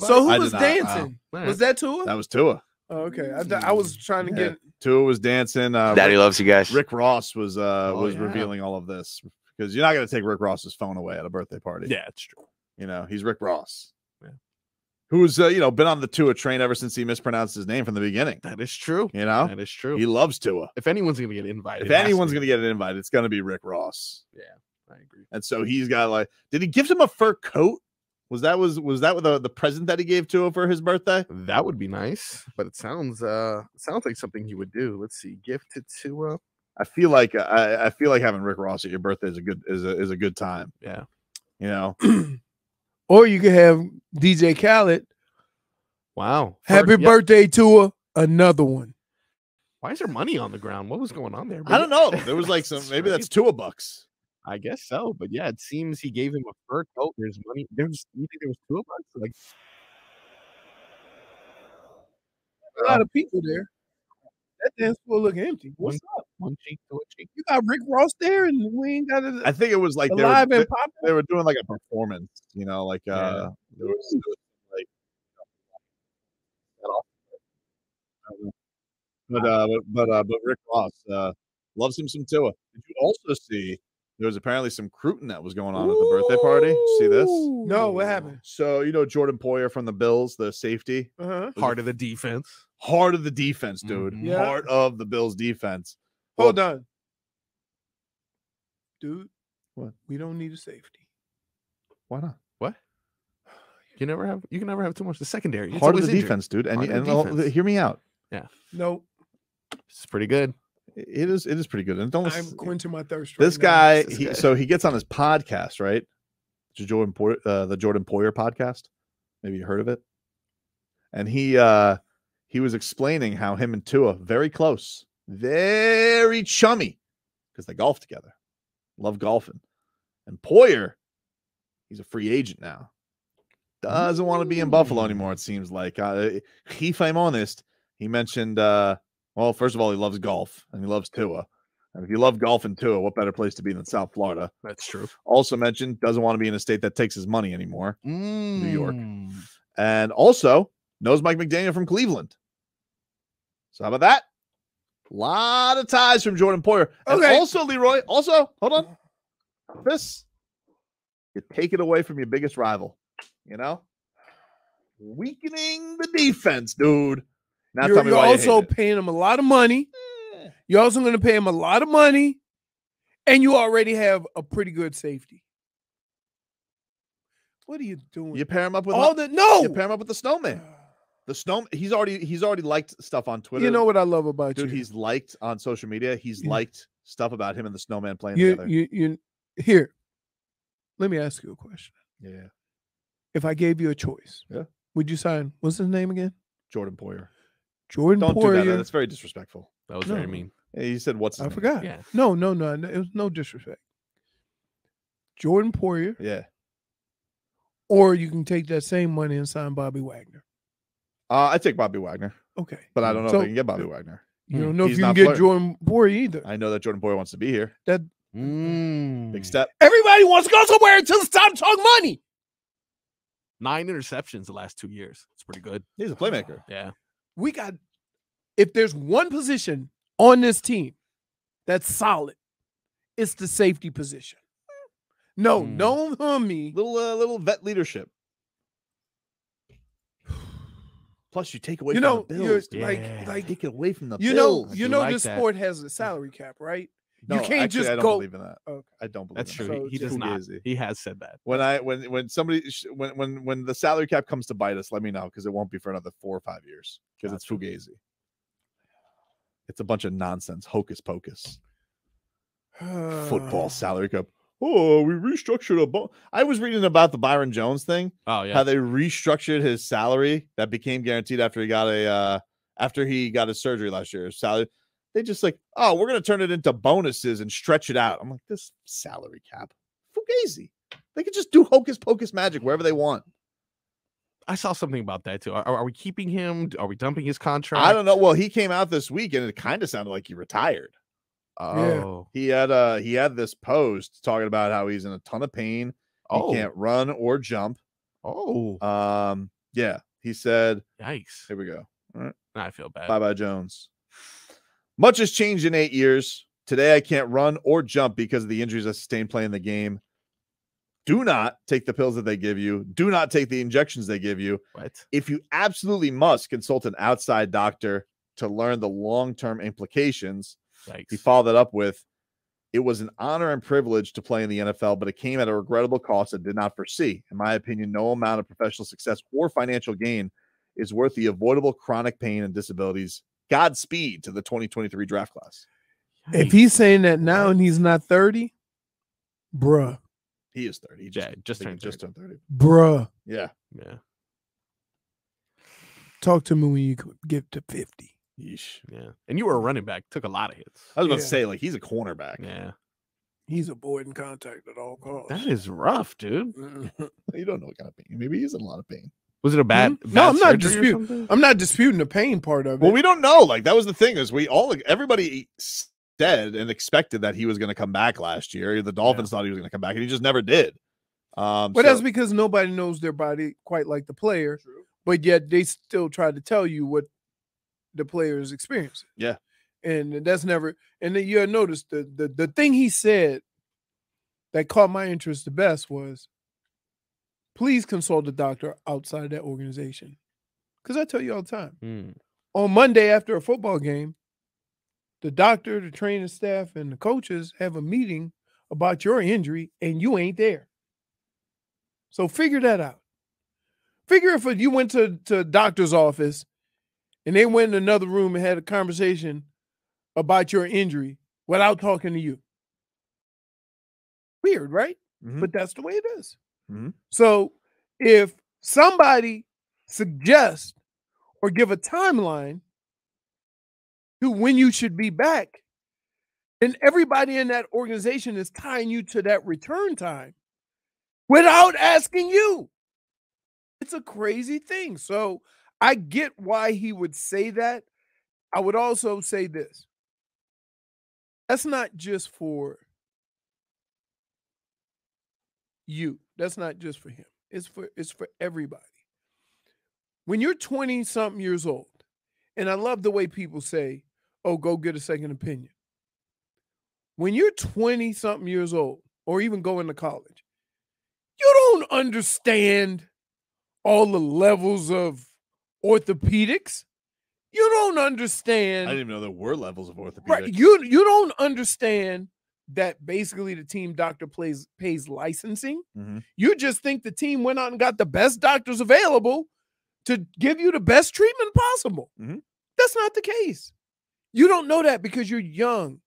So who I was did not. dancing? Was that Tua? That was Tua. Oh, okay. I was trying to get. Tua was dancing. Daddy loves you guys. Rick Ross was revealing all of this because you're not going to take Rick Ross's phone away at a birthday party. Yeah, it's true. You know, he's Rick Ross. Yeah. Who's been on the Tua train ever since he mispronounced his name from the beginning. That is true. You know, that is true. He loves Tua. If anyone's going to get invited, it's going to be Rick Ross. Yeah, I agree. And so he's got did he give him a fur coat? Was that the present that he gave Tua for his birthday? That would be nice, but it sounds like something he would do. Let's see, gift to Tua. I feel like having Rick Ross at your birthday is a good time. Yeah, you know. Or you could have DJ Khaled. Wow! Happy birthday, Tua! Another one. Why is there money on the ground? What was going on there? I don't know. There was maybe that's Tua bucks. I guess so, but yeah, it seems he gave him a fur coat. There's money. You think there was $2? Like a lot of people there. That dance floor look empty. What's up? One cheek to a cheek. You got Rick Ross there, and we ain't got it. I think it was like they were doing like a performance. You know, like there was like. But Rick Ross loves him some Tua. Did you also see? There was apparently some Cruton that was going on at the birthday party. See this? No, what happened? So, Jordan Poyer from the Bills, the safety. Heart of the defense. Heart of the defense, dude. Mm-hmm. Yeah. Heart of the Bills defense. Hold on. Dude. What? We don't need a safety. Why not? What? You can never have too much. The secondary. Heart of the defense, dude. And hear me out. Yeah. Nope. It's pretty good. It is pretty good. And I'm quenching my thirst. This guy, he gets on his podcast, right? The Jordan Poyer podcast. Maybe you heard of it. And he was explaining how him and Tua very close, very chummy, because they golf together, love golfing. And Poyer, he's a free agent now. Doesn't want to be in Buffalo anymore. It seems like if I'm honest, he mentioned. Well, first of all, he loves golf and he loves Tua. And if you love golf and Tua, what better place to be than South Florida? That's true. Also mentioned, doesn't want to be in a state that takes his money anymore. New York. And also knows Mike McDaniel from Cleveland. So how about that? A lot of ties from Jordan Poyer. And also, Leroy, hold on. This, you take it away from your biggest rival. Weakening the defense, dude. Now You're also paying him a lot of money. You're also going to pay him a lot of money, and you already have a pretty good safety. What are you doing? You pair him up with You pair him up with the snowman. The snowman. He's already liked stuff on Twitter. You know what I love about dude, you? He's liked on social media. He's liked stuff about him and the snowman playing together. Here. Let me ask you a question. Yeah. If I gave you a choice, would you sign? What's his name again? Jordan Poyer. Don't do that. That's very disrespectful. That was very mean. Yeah, you said what's his name? forgot. Yeah. No. It was no disrespect. Jordan Poyer. Yeah. Or you can take that same money and sign Bobby Wagner. I take Bobby Wagner. Okay. But I don't know if I can get Bobby Wagner. You don't know if you can get Jordan Poyer either. I know that Jordan Poyer wants to be here. Big step. Everybody wants to go somewhere until it's time to talk money. 9 interceptions the last 2 years. It's pretty good. He's a playmaker. Yeah. If there's one position on this team that's solid, it's the safety position. No, don't hum me. Little vet leadership. Plus, you take away from the Bills. Like take it away from the Bills. This sport has a salary cap, right? No, you can't actually, just I don't go. believe in that. Okay. I don't believe That's in true. that. He does not. He has said that. When the salary cap comes to bite us, let me know because it won't be for another 4 or 5 years because it's fugazi. It's a bunch of nonsense, hocus pocus. Football salary cap. Oh, we restructured I was reading about the Byron Jones thing. Oh yeah, how they restructured his salary that became guaranteed after he got his surgery last year. His salary. They just we're going to turn it into bonuses and stretch it out. I'm like, this salary cap, fugazi. They could just do hocus pocus magic wherever they want. I saw something about that too. Are we keeping him? Are we dumping his contract? I don't know. Well, he came out this week and it kind of sounded like he retired. Oh, he had this post talking about how he's in a ton of pain. He can't run or jump. Oh, Yeah. He said, Yikes. here we go. All right. I feel bad. Bye-bye, Jones. Much has changed in 8 years. Today, I can't run or jump because of the injuries I sustained playing the game. Do not take the pills that they give you. Do not take the injections they give you. What? If you absolutely must, consult an outside doctor to learn the long-term implications. Yikes. He followed that up with, it was an honor and privilege to play in the NFL, but it came at a regrettable cost I did not foresee. In my opinion, no amount of professional success or financial gain is worth the avoidable chronic pain and disabilities. Godspeed to the 2023 draft class. If he's saying that now and he's not 30, bruh. He is 30. He just turned 30. Bruh. Yeah. Yeah. Talk to me when you get to 50. Yeesh. Yeah. And you were a running back. Took a lot of hits. I was about to say, like, he's a cornerback. Yeah. He's avoiding contact at all costs. That is rough, dude. You don't know what kind of pain. Maybe he's in a lot of pain. Was it a bad? No, I'm not surgery or disputing. something? I'm not disputing the pain part of it. Well, we don't know. Like, that was the thing, is everybody said and expected that he was going to come back last year. The Dolphins thought he was going to come back, and he just never did. But that's because nobody knows their body quite like the player. True. But yet they still try to tell you what the player is experiencing. Yeah. And that's never, and then you notice the thing he said that caught my interest the best was, please consult a doctor outside that organization. Because I tell you all the time, on Monday after a football game, the doctor, the training staff, and the coaches have a meeting about your injury, and you ain't there. So figure that out. Figure if you went to a doctor's office and they went in another room and had a conversation about your injury without talking to you. Weird, right? Mm-hmm. But that's the way it is. Mm-hmm. So if somebody suggests or give a timeline to when you should be back, then everybody in that organization is tying you to that return time without asking you. It's a crazy thing. So I get why he would say that. I would also say this. That's not just for you. That's not just for him. It's for everybody. When you're 20-something years old, and I love the way people say, oh, go get a second opinion. When you're 20-something years old, or even going to college, you don't understand all the levels of orthopedics. You don't understand. I didn't even know there were levels of orthopedics. Right. You don't understand that basically the team doctor pays licensing. Mm-hmm. You just think the team went out and got the best doctors available to give you the best treatment possible. Mm-hmm. That's not the case. You don't know that because you're young.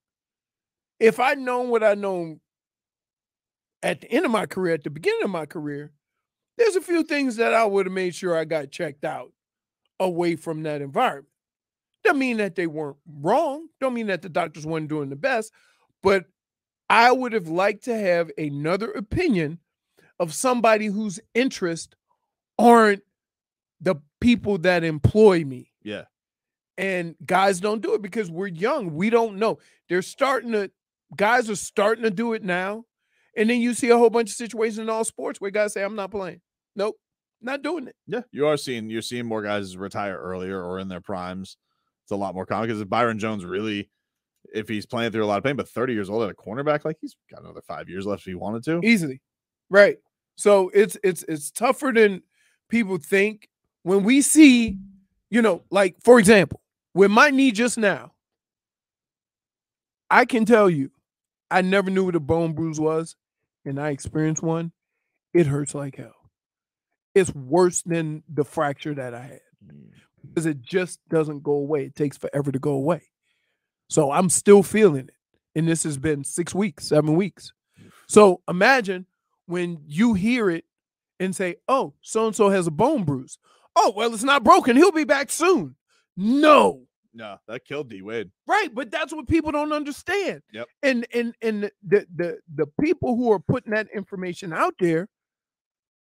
If I'd known what I know at the end of my career, at the beginning of my career, there's a few things that I would have made sure I got checked out away from that environment. Doesn't mean that they weren't wrong. Don't mean that the doctors weren't doing the best. But I would have liked to have another opinion of somebody whose interests aren't the people that employ me. Yeah. And guys don't do it because we're young. We don't know. Guys are starting to do it now. And then you see a whole bunch of situations in all sports where guys say, I'm not playing. Nope, not doing it. Yeah, you're seeing more guys retire earlier or in their primes. It's a lot more common because Byron Jones really, if he's playing through a lot of pain, but 30 years old at a cornerback, like he's got another 5 years left if he wanted to. Easily. Right. So it's tougher than people think. When we see, like, for example, with my knee just now, I can tell you, I never knew what a bone bruise was, and I experienced one. It hurts like hell. It's worse than the fracture that I had because it just doesn't go away. It takes forever to go away. So I'm still feeling it. And this has been 6 weeks, 7 weeks. So imagine when you hear it and say, oh, so-and-so has a bone bruise. Oh, well, it's not broken. He'll be back soon. No, that killed D Wade. Right, but that's what people don't understand. Yep. And the people who are putting that information out there,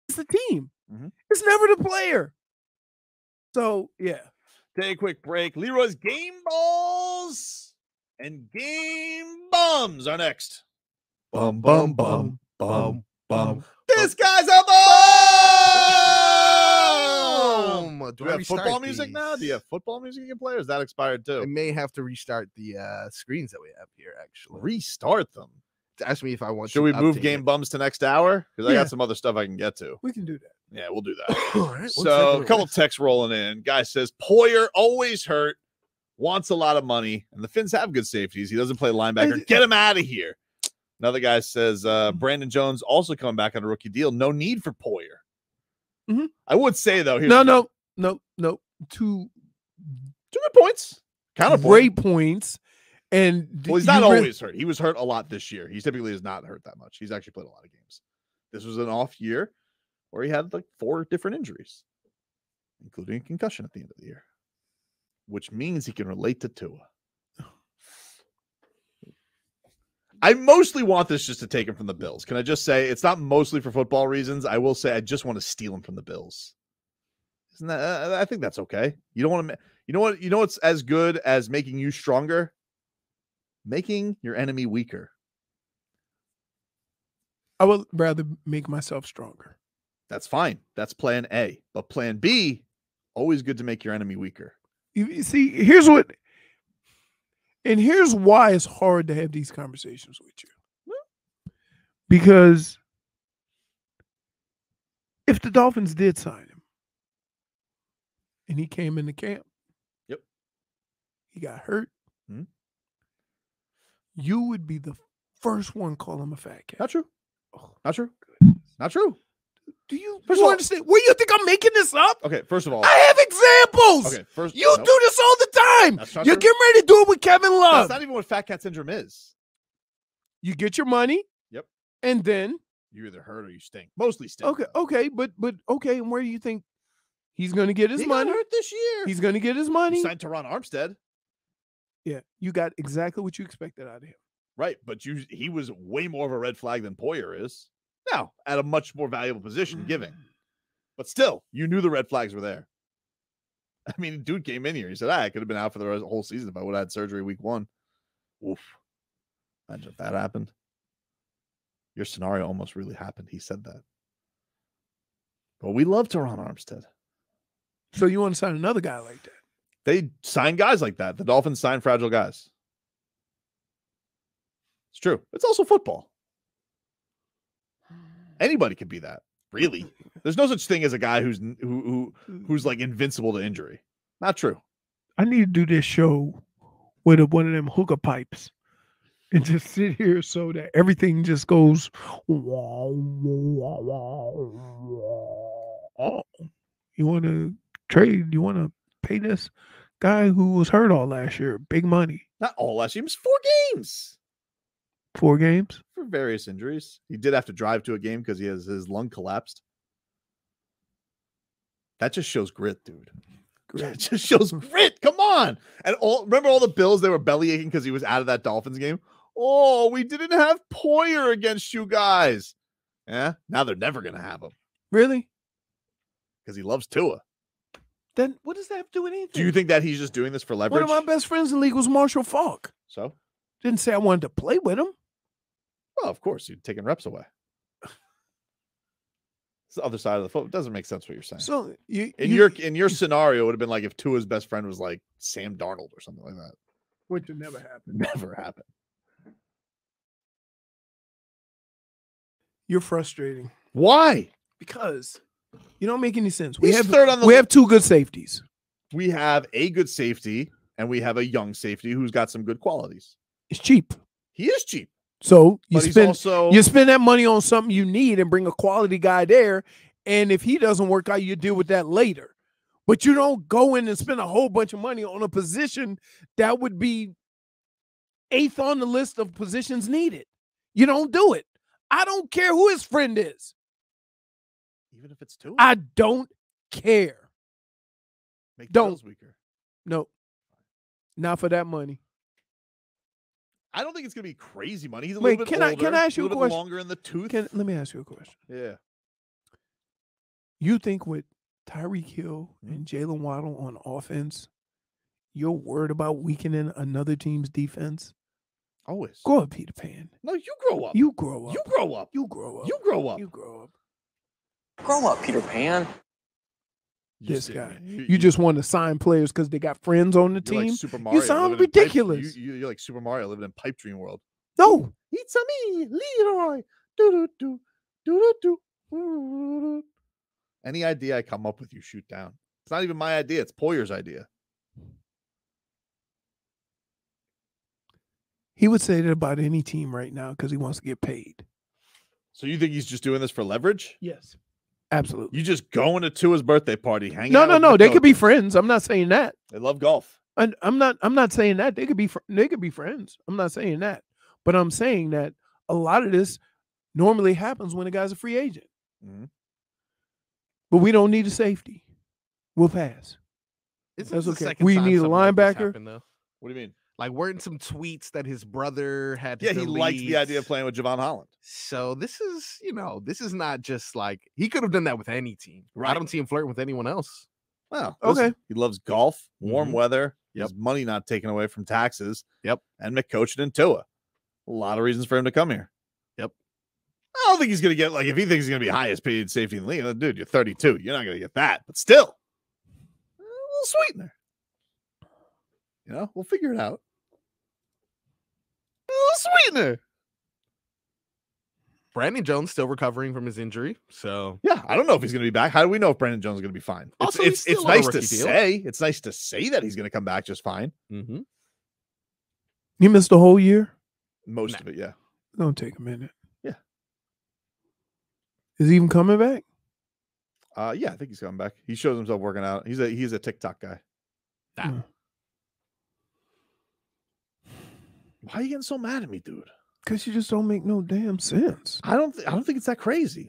it's the team. Mm-hmm. It's never the player. So yeah. Take a quick break. Leroy's Game Balls and Game Bums are next. Bum bum bum bum bum. This guy's a bum! Do we have football music now? Do you have football music you can play, or is that expired too? I may have to restart the screens that we have here, actually. Restart them. Ask me if I want Should to we move update game it. bums to next hour? Because I Yeah. got some other stuff I can get to. We can do that. Yeah, we'll do that. All right, So a couple texts rolling in. Guy says, Poyer always hurt, wants a lot of money, and the Finns have good safeties. He doesn't play linebacker. Get him out of here. Another guy says, Brandon Jones also coming back on a rookie deal. No need for Poyer. Mhm. I would say, though, No. Two good points. Counterpoint. great points. And Well, he's not always hurt. He was hurt a lot this year. He typically is not hurt that much. He's actually played a lot of games. This was an off year where he had like 4 different injuries, including a concussion at the end of the year, which means he can relate to Tua. I mostly want this just to take him from the Bills. Can I just say it's not mostly for football reasons? I will say I just want to steal him from the Bills. Isn't that? I think that's okay. You don't want to. You know what? You know what's as good as making you stronger? Making your enemy weaker. I would rather make myself stronger. That's fine. That's plan A. But plan B, always good to make your enemy weaker. You see, here's why it's hard to have these conversations with you. Because if the Dolphins did sign him and he came into camp, yep, he got hurt, you would be the first one call him a fat cat. Not true. Oh, not true. goodness. Not true. Do you First of all, understand? Where you think I'm making this up? Okay, first of all, I have examples. Okay, first you do this all the time. That's not You're true. getting ready to do it with Kevin Love. That's not even what fat cat syndrome is. You get your money. Yep. And then you either hurt or you stink. Mostly stink. Okay, but okay, and where do you think he's going to get his money? Got hurt this year. He's going to get his money. He signed Teron Armstead. Yeah, you got exactly what you expected out of him. Right, but he was way more of a red flag than Poyer is. Now, at a much more valuable position giving. But still, you knew the red flags were there. I mean, dude came in here. He said, I could have been out for the whole season if I would have had surgery week 1. Oof. Imagine if that happened. Your scenario almost really happened. He said that. But we love Teron Armstead. So you want to sign another guy like that? They sign guys like that. The Dolphins sign fragile guys. It's true. It's also football. Anybody can be that. Really. There's no such thing as a guy who's like invincible to injury. Not true. I need to do this show with one of them hookah pipes and just sit here so that everything just goes. You want to trade? You want to pay this guy who was hurt all last year big money? Not all last year. It was 4 games. 4 games? For various injuries. He did have to drive to a game because his lung collapsed. That just shows grit, dude. That just shows grit. Come on. And remember all the Bills, they were belly aching because he was out of that Dolphins game? Oh, we didn't have Poyer against you guys. Yeah, now they're never going to have him. Really? Because he loves Tua. Then what does that have to do with anything? Do you think that he's just doing this for leverage? One of my best friends in the league was Marshall Faulk. So? Didn't say I wanted to play with him. Well, of course, you're taking reps away. It's the other side of the foot. It doesn't make sense what you're saying. So in your scenario, it would have been like if Tua's best friend was like Sam Darnold or something like that. Which would never happen. Never happen. You're frustrating. Why? Because you don't make any sense. We have 2 good safeties. We have a good safety and we have a young safety who's got some good qualities. It's cheap. He is cheap. So you you spend that money on something you need and bring a quality guy there. And if he doesn't work out, you deal with that later. But you don't go in and spend a whole bunch of money on a position that would be 8th on the list of positions needed. You don't do it. I don't care who his friend is. Even if it's Tua? I don't care. Make the Don't. Bills weaker. No. Not for that money. I don't think it's going to be crazy money. He's a Wait, little bit older. can I ask you a little question? bit longer in the tooth. Let me ask you a question. Yeah. You think with Tyreek Hill and Jalen Waddle on offense, you're worried about weakening another team's defense? Always. Grow up, Peter Pan. No, you grow up. You grow up. You grow up. You grow up. You grow up. You grow up. Grow up, Peter Pan. This guy. You just want to sign players because they got friends on the you're team. Like Super Mario, you sound ridiculous. You're like Super Mario living in Pipe Dream World. No. It's a me, Leroy. Do. Any idea I come up with, you shoot down. It's not even my idea. It's Poyer's idea. He would say that about any team right now because he wants to get paid. So you think he's just doing this for leverage? Yes. Absolutely. You just going to Tua's birthday party, hanging out. No. They could be friends. I'm not saying that. They love golf. I'm not saying that. They could be friends. I'm not saying that. But I'm saying that a lot of this normally happens when a guy's a free agent. Mm-hmm. But we don't need a safety. We'll pass. That's okay. We need a linebacker. What do you mean? Like, weren't some tweets that his brother had to delete? He liked the idea of playing with Javon Holland. So this is not just like, he could have done that with any team. Right. I don't see him flirting with anyone else. Well, okay. He loves golf, warm weather, his money not taken away from taxes. Yep. And McCoachin and Tua. A lot of reasons for him to come here. Yep. I don't think he's going to get, like, if he thinks he's going to be highest paid safety in the league, dude, you're 32. You're not going to get that. But still, a little sweetener. You know, we'll figure it out. A little sweetener. Brandon Jones still recovering from his injury, so yeah, I don't know if he's going to be back. How do we know if Brandon Jones is going to be fine? Also, it's nice to say. It's nice to say that he's going to come back just fine. Mm-hmm. You missed a whole year? Most of it, yeah. It's going to take a minute. Yeah. Is he even coming back? Yeah, I think he's coming back. He shows himself working out. He's a TikTok guy. Why are you getting so mad at me, dude? Because you just don't make no damn sense. I don't think it's that crazy.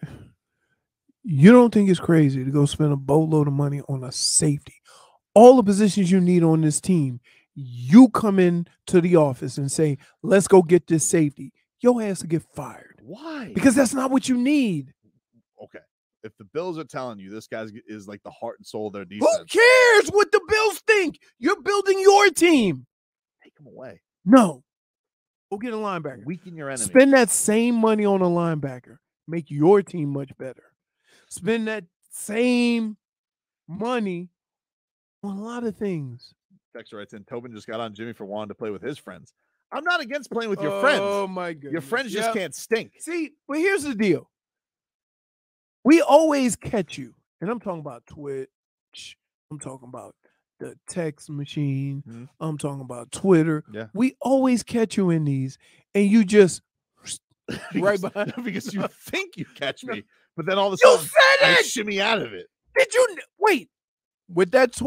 You don't think it's crazy to go spend a boatload of money on a safety. All the positions you need on this team, you come in to the office and say, let's go get this safety. Your ass will get fired. Why? Because that's not what you need. Okay. If the Bills are telling you this guy is like the heart and soul of their defense. Who cares what the Bills think? You're building your team. Take him away. No. Go get a linebacker. Weaken your enemy. Spend that same money on a linebacker. Make your team much better. Spend that same money on a lot of things. Texter writes in, Tobin just got on Jimmy for wanting to play with his friends. I'm not against playing with your friends. Oh, my goodness. Your friends just can't stink. See, but here's the deal. We always catch you. And I'm talking about Twitch. I'm talking about the text machine. Mm-hmm. I'm talking about Twitter. Yeah. We always catch you in these, and you just right behind. Because you think you catch me, but then all of a sudden I shimmy out of it. Did you wait? With that,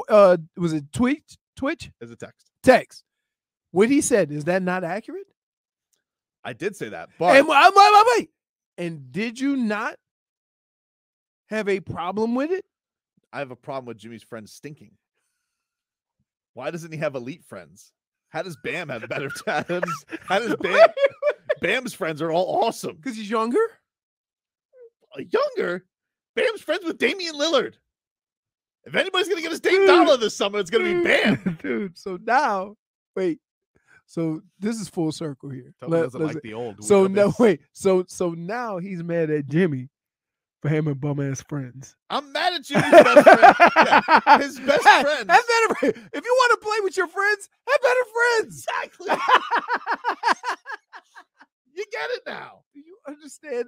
was it Twitch? As a text. Text. What he said, is that not accurate? I did say that, but wait. And did you not have a problem with it? I have a problem with Jimmy's friends stinking. Why doesn't he have elite friends? How does Bam have better times? How does Bam? Bam's friends are all awesome. Because he's younger? Younger? Bam's friends with Damian Lillard. If anybody's going to get his Dame Dollar this summer, it's going to be Bam. Dude, so now, wait. So this is full circle here. Doesn't like the old. So no, wait. So now he's mad at Jimmy for having bum ass friends. I'm mad at Jimmy's best friend. Yeah, his best friends. Have better. If you want to play with your friends, have better friends. Exactly. You get it now. Do you understand?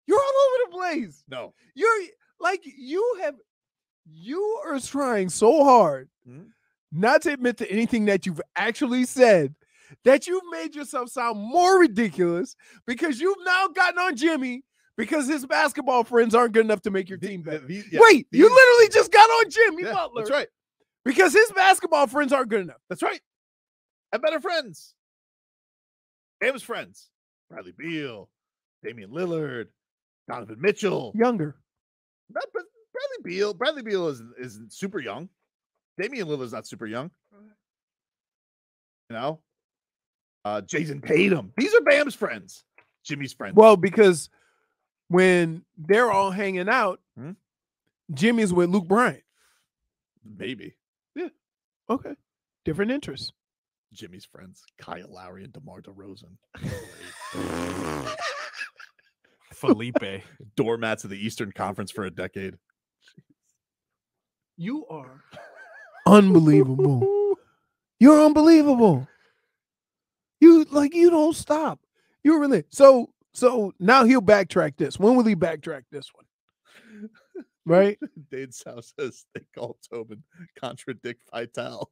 You're all over the place. No. You're like you are trying so hard not to admit to anything that you've actually said, that you've made yourself sound more ridiculous because you've now gotten on Jimmy because his basketball friends aren't good enough to make your team better. You literally just got on Jimmy Butler. That's right. Because his basketball friends aren't good enough. That's right. Have better friends. Bam's friends. Bradley Beal, Damian Lillard, Donovan Mitchell. Younger. Bradley Beal is super young. Damian Lillard's not super young. You know? Jason Tatum. These are Bam's friends. Jimmy's friends. Well, because when they're all hanging out, Jimmy's with Luke Bryant. Maybe. Yeah. Okay. Different interests. Jimmy's friends. Kyle Lowry and DeMar DeRozan. Felipe. Doormats of the Eastern Conference for a decade. You are unbelievable. You're unbelievable. You don't stop. You're really so now he'll backtrack this. When will he backtrack this one? Right? Dade South says they call Tobin contradict Vital.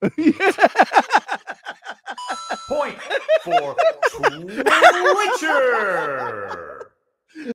Point for Twitcher.